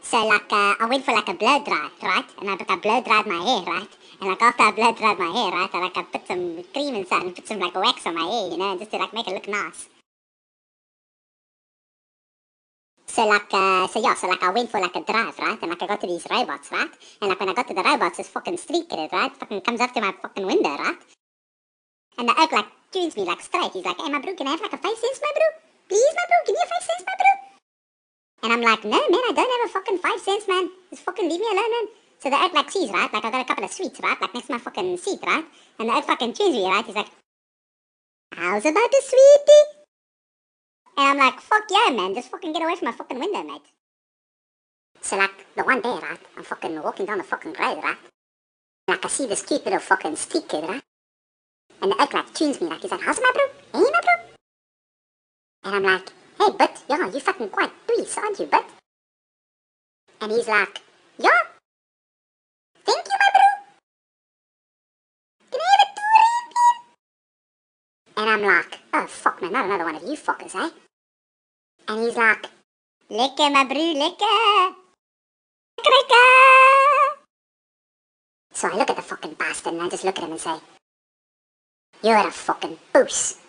So I went for like a blow dry, right? And I blow dried my hair, right? And like after I blow dried my hair, right, I put some cream inside and put some like wax on my hair, just to like make it look nice. So I went for like a drive, right? And like I got to these robots, right? And like when I got to the robots, this fucking street kid, right? Fucking comes up to my fucking window, right? And the oak like tunes me like straight. He's like, "Hey, my bro, can I have like a 5 cents, my bro? Please, my bro, give me a 5 cents, my bro." And I'm like, "No, man, I don't have a fucking 5 cents, man. Just fucking leave me alone, man." So the oak like sees, right? Like I got a couple of sweets, right? Like next to my fucking seat, right? And the oak fucking tunes me, right? He's like, "How's about a sweetie?" And I'm like, "Fuck yeah, man. Just fucking get away from my fucking window, mate." So like the one day, right? I'm fucking walking down the fucking road, right? Like I see this cute little fucking street kid, right? And the oak like tunes me, like he's like, "How's it, my bro? Hey, my bro?" And I'm like, "Hey, but yeah, you fucking quite please, aren't you, but?" And he's like, "Yeah, thank you, my bro. Can I have a tour, man?" And I'm like, "Oh fuck, man, not another one of you fuckers, eh?" And he's like, "Lekker, my bro, lekker, lekker." So I look at the fucking bastard and I just look at him and say, "You're a fucking boos."